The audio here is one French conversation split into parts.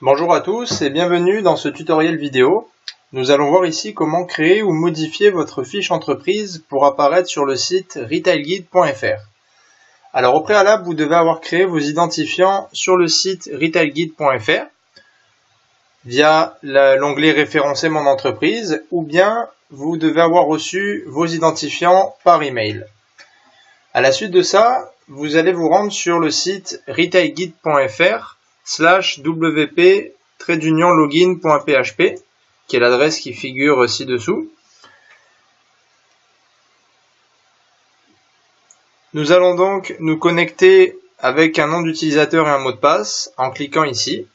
Bonjour à tous et bienvenue dans ce tutoriel vidéo. Nous allons voir ici comment créer ou modifier votre fiche entreprise pour apparaître sur le site retailguide.fr. Alors au préalable, vous devez avoir créé vos identifiants sur le site retailguide.fr via l'onglet référencer mon entreprise, ou bien vous devez avoir reçu vos identifiants par email. À la suite de ça, vous allez vous rendre sur le site retailguide.fr/wp-login.php, qui est l'adresse qui figure ci-dessous. Nous allons donc nous connecter avec un nom d'utilisateur et un mot de passe en cliquant ici.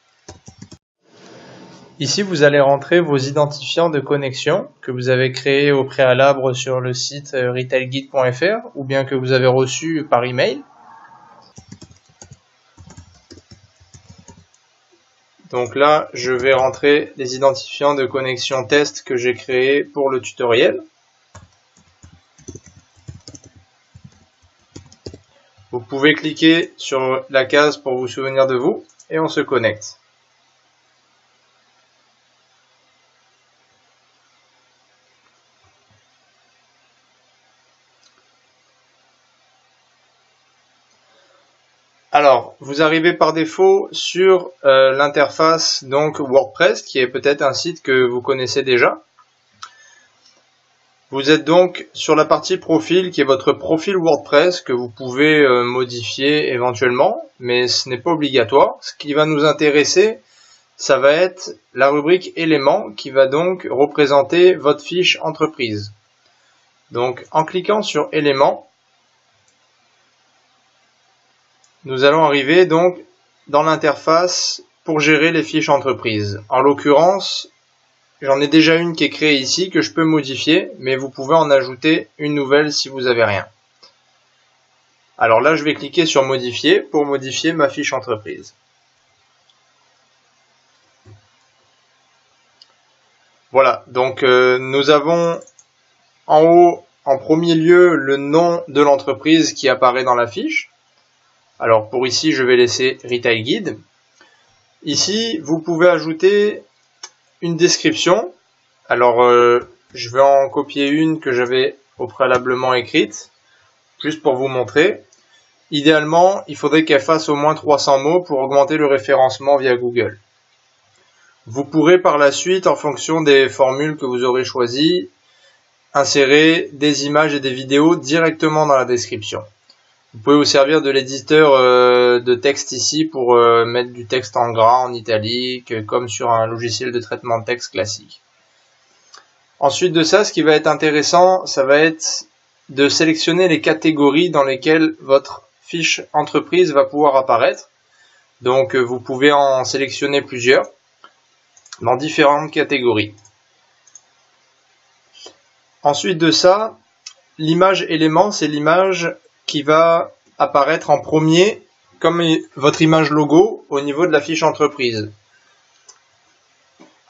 Ici, vous allez rentrer vos identifiants de connexion que vous avez créés au préalable sur le site retailguide.fr ou bien que vous avez reçu par email. Donc là, je vais rentrer les identifiants de connexion test que j'ai créés pour le tutoriel. Vous pouvez cliquer sur la case pour vous souvenir de vous et on se connecte. Alors, vous arrivez par défaut sur l'interface donc WordPress, qui est peut-être un site que vous connaissez déjà. Vous êtes donc sur la partie profil, qui est votre profil WordPress, que vous pouvez modifier éventuellement, mais ce n'est pas obligatoire. Ce qui va nous intéresser, ça va être la rubrique éléments, qui va donc représenter votre fiche entreprise. Donc, en cliquant sur éléments, nous allons arriver donc dans l'interface pour gérer les fiches entreprises. En l'occurrence, j'en ai déjà une qui est créée ici que je peux modifier, mais vous pouvez en ajouter une nouvelle si vous n'avez rien. Alors là, je vais cliquer sur modifier pour modifier ma fiche entreprise. Voilà, donc nous avons en haut, en premier lieu, le nom de l'entreprise qui apparaît dans la fiche. Alors pour ici, je vais laisser Retail Guide. Ici, vous pouvez ajouter une description. Alors je vais en copier une que j'avais au préalablement écrite, juste pour vous montrer. Idéalement, il faudrait qu'elle fasse au moins 300 mots pour augmenter le référencement via Google. Vous pourrez par la suite, en fonction des formules que vous aurez choisies, insérer des images et des vidéos directement dans la description. Vous pouvez vous servir de l'éditeur de texte ici pour mettre du texte en gras, en italique, comme sur un logiciel de traitement de texte classique. Ensuite de ça, ce qui va être intéressant, ça va être de sélectionner les catégories dans lesquelles votre fiche entreprise va pouvoir apparaître. Donc vous pouvez en sélectionner plusieurs dans différentes catégories. Ensuite de ça, l'image élément, c'est l'image qui va apparaître en premier comme votre image logo au niveau de la fiche entreprise.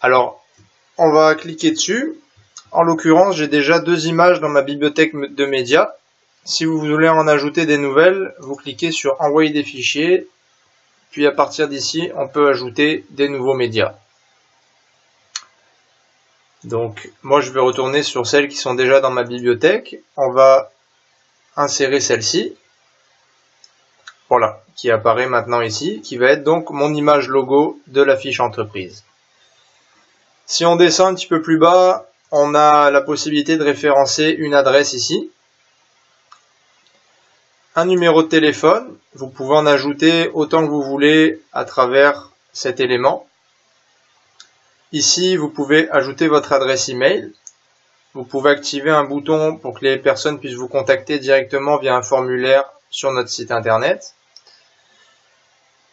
Alors, on va cliquer dessus. En l'occurrence, j'ai déjà deux images dans ma bibliothèque de médias. Si vous voulez en ajouter des nouvelles, vous cliquez sur envoyer des fichiers. Puis à partir d'ici, on peut ajouter des nouveaux médias. Donc, moi je vais retourner sur celles qui sont déjà dans ma bibliothèque. On va insérer celle-ci, voilà, qui apparaît maintenant ici, qui va être donc mon image logo de la fiche entreprise. Si on descend un petit peu plus bas, on a la possibilité de référencer une adresse ici, un numéro de téléphone, vous pouvez en ajouter autant que vous voulez à travers cet élément. Ici, vous pouvez ajouter votre adresse email. Vous pouvez activer un bouton pour que les personnes puissent vous contacter directement via un formulaire sur notre site internet.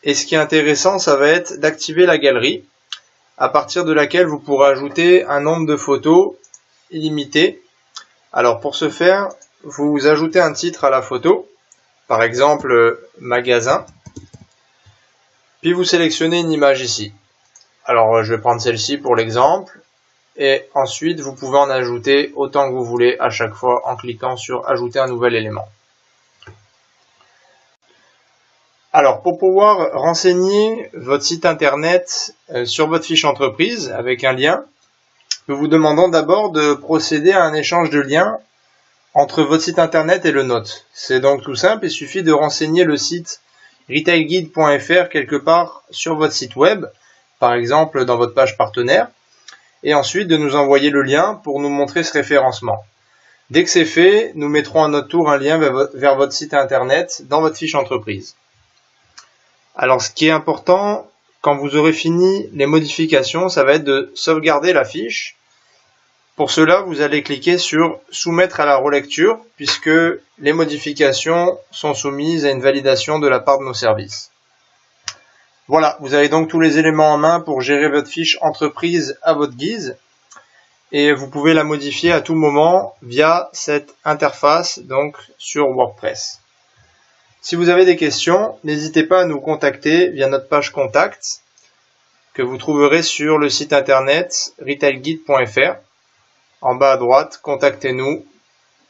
Et ce qui est intéressant, ça va être d'activer la galerie, à partir de laquelle vous pourrez ajouter un nombre de photos illimité. Alors pour ce faire, vous ajoutez un titre à la photo, par exemple magasin, puis vous sélectionnez une image ici. Alors je vais prendre celle-ci pour l'exemple. Et ensuite, vous pouvez en ajouter autant que vous voulez à chaque fois en cliquant sur ajouter un nouvel élément. Alors, pour pouvoir renseigner votre site internet sur votre fiche entreprise avec un lien, nous vous demandons d'abord de procéder à un échange de liens entre votre site internet et le nôtre. C'est donc tout simple, il suffit de renseigner le site retailguide.fr quelque part sur votre site web, par exemple dans votre page partenaire, et ensuite de nous envoyer le lien pour nous montrer ce référencement. Dès que c'est fait, nous mettrons à notre tour un lien vers votre site internet dans votre fiche entreprise. Alors ce qui est important, quand vous aurez fini les modifications, ça va être de sauvegarder la fiche. Pour cela, vous allez cliquer sur « Soumettre à la relecture » puisque les modifications sont soumises à une validation de la part de nos services. Voilà, vous avez donc tous les éléments en main pour gérer votre fiche entreprise à votre guise. Et vous pouvez la modifier à tout moment via cette interface donc sur WordPress. Si vous avez des questions, n'hésitez pas à nous contacter via notre page contact que vous trouverez sur le site internet retailguide.fr. En bas à droite, contactez-nous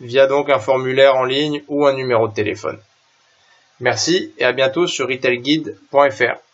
via donc un formulaire en ligne ou un numéro de téléphone. Merci et à bientôt sur retailguide.fr.